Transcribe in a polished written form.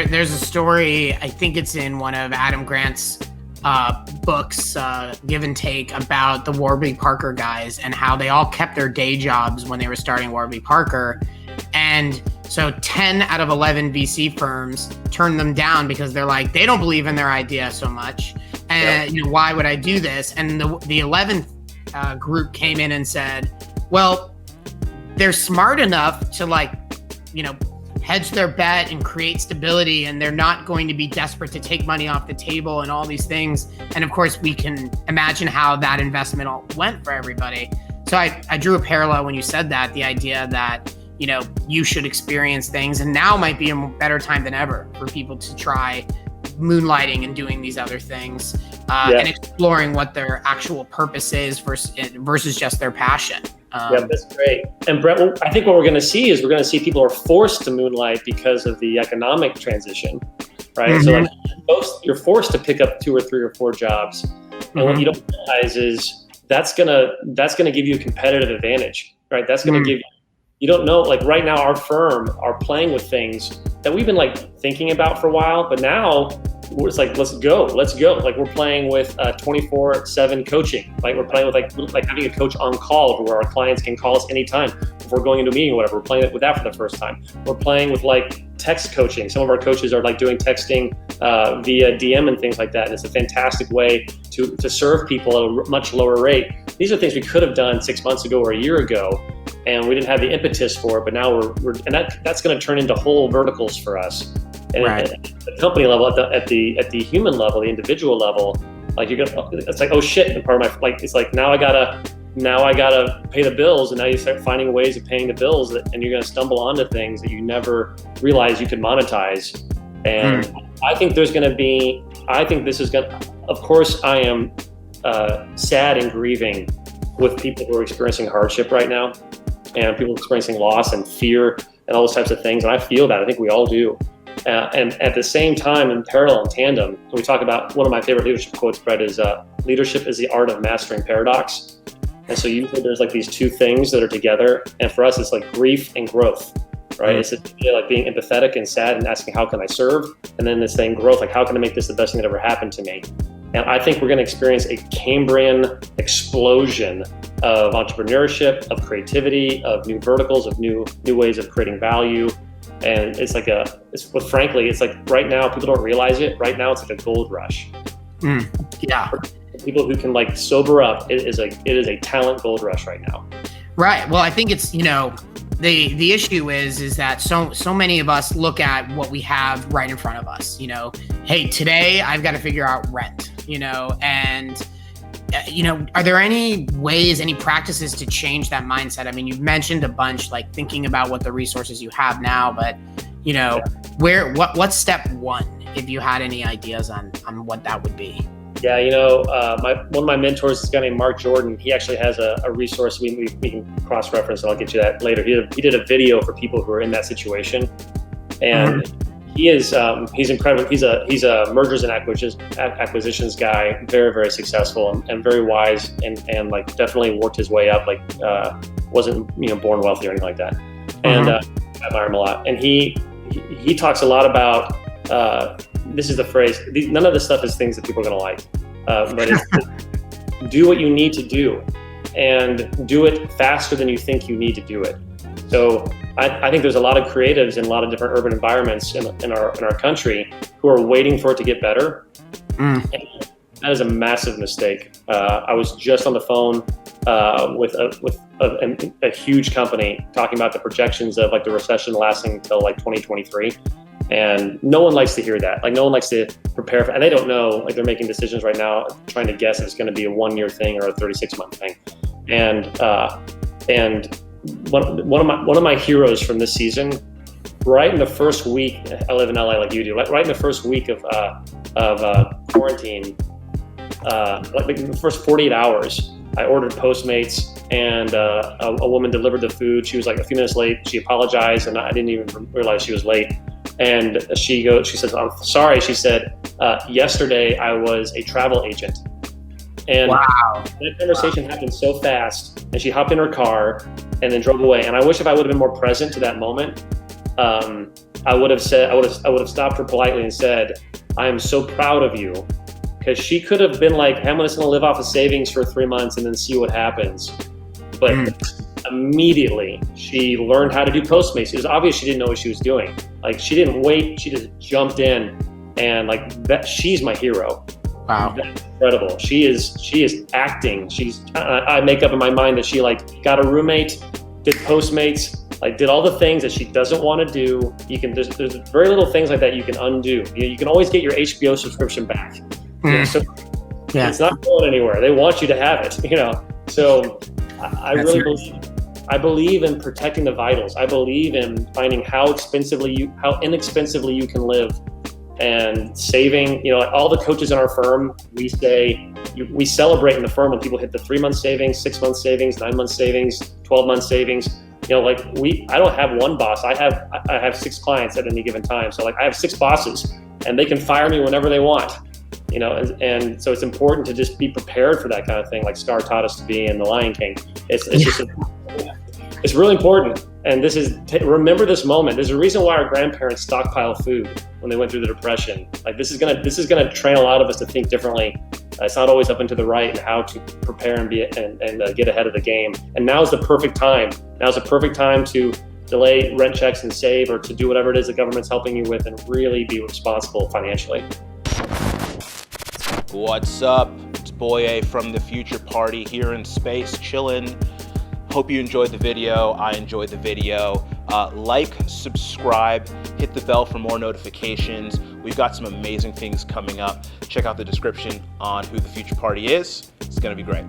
There's a story, I think it's in one of Adam Grant's books, Give and Take, about the Warby Parker guys and how they all kept their day jobs when they were starting Warby Parker. And so 10 out of 11 VC firms turned them down because they're like, they don't believe in their idea so much. And why would I do this? And the 11th group came in and said, well, they're smart enough to hedge their bet and create stability, and they're not going to be desperate to take money off the table and all these things. And of course, we can imagine how that investment all went for everybody. So I drew a parallel when you said that, the idea that, you should experience things, and now might be a better time than ever for people to try moonlighting and doing these other things and exploring what their actual purpose is versus just their passion. That's great. And Brett, I think what we're going to see is people are forced to moonlight because of the economic transition, right? Mm-hmm. So you're forced to pick up 2 or 3 or 4 jobs. And what you don't realize is that's going to give you a competitive advantage, right? That's going to give you don't know, right now our firm are playing with things that we've been thinking about for a while, but now it's let's go. We're playing with 24/7 coaching. We're playing with having a coach on call where our clients can call us anytime if we're going into a meeting or whatever. We're playing with that for the first time. We're playing with text coaching. Some of our coaches are doing texting via DM and things like that. And it's a fantastic way to serve people at a much lower rate. These are things we could have done 6 months ago or a year ago, and we didn't have the impetus for it. But now that's going to turn into whole verticals for us. And at the company level, at the human level, the individual level, it's oh shit. And part of my it's now I gotta pay the bills, and now you start finding ways of paying the bills, and you're gonna stumble onto things that you never realized you could monetize. And I think this is gonna. Of course, I am sad and grieving with people who are experiencing hardship right now, and people experiencing loss and fear and all those types of things. And I feel that. I think we all do. And at the same time, in parallel and tandem, we talk about one of my favorite leadership quotes, Brett, is leadership is the art of mastering paradox. And so usually there's these 2 things that are together. And for us, it's grief and growth, right? It's being empathetic and sad and asking, how can I serve? And then this thing, growth, how can I make this the best thing that ever happened to me? And I think we're going to experience a Cambrian explosion of entrepreneurship, of creativity, of new verticals, of new ways of creating value. And it's frankly, it's right now, people don't realize it. Right now, it's a gold rush. Yeah. People who can sober up, it is a talent gold rush right now. Right. Well, I think it's, the issue is that so many of us look at what we have right in front of us. Hey, today I've got to figure out rent, and are there any ways, any practices to change that mindset? I mean, you've mentioned a bunch, thinking about what the resources you have now, but what's step 1, if you had any ideas on what that would be? Yeah, one of my mentors is a guy named Mark Jordan. He actually has a resource we can cross-reference, and I'll get you that later. He did a video for people who are in that situation, and he's incredible. He's a mergers and acquisitions guy, very, very successful and very wise, and definitely worked his way up. Wasn't born wealthy or anything like that. And I admire him a lot. And he talks a lot about this is the phrase. None of this stuff is things that people are going to like, but it's do what you need to do, and do it faster than you think you need to do it. So I think there's a lot of creatives in a lot of different urban environments in our country who are waiting for it to get better. And that is a massive mistake. I was just on the phone with a huge company talking about the projections of the recession lasting until 2023. And no one likes to hear that. No one likes to prepare for, and they don't know. They're making decisions right now, trying to guess if it's going to be a 1-year thing or a 36-month thing. And one of my heroes from this season, right in the first week, I live in LA like you do. Right in the first week of quarantine, the first 48 hours, I ordered Postmates, and a woman delivered the food. She was a few minutes late. She apologized, and I didn't even realize she was late. And she says, "I'm sorry." She said, "Yesterday I was a travel agent." And that conversation happened so fast, and she hopped in her car and then drove away. And I wish if I would have been more present to that moment, I would have stopped her politely and said, I am so proud of you. Because she could have been like, hey, I'm just going to live off of savings for 3 months and then see what happens. But immediately she learned how to do Postmates. It was obvious she didn't know what she was doing. Like, she didn't wait. She just jumped in, and like that, she's my hero. Wow. That's incredible. She is acting. I make up in my mind that she like got a roommate, did Postmates, like did all the things that she doesn't want to do. There's very little things like that you can undo. You can always get your HBO subscription back. So it's not going anywhere. They want you to have it, So I believe in protecting the vitals. I believe in finding how inexpensively you can live, and saving. All the coaches in our firm, we celebrate in the firm when people hit the 3 month savings, 6 month savings, 9 month savings, 12 month savings. I don't have one boss. I have 6 clients at any given time. So I have 6 bosses, and they can fire me whenever they want. And so it's important to just be prepared for that kind of thing, like Scar taught us to be in The Lion King. It's really important. And remember this moment. There's a reason why our grandparents stockpiled food when they went through the Depression. Like, this is gonna train a lot of us to think differently. It's not always up and to the right, and how to prepare and get ahead of the game. And now's the perfect time. Now's the perfect time to delay rent checks and save, or to do whatever it is the government's helping you with, and really be responsible financially. What's up? It's Boye from The Future Party here in space, chilling. Hope you enjoyed the video. I enjoyed the video. Like, subscribe, hit the bell for more notifications. We've got some amazing things coming up. Check out the description on who The Future Party is. It's going to be great.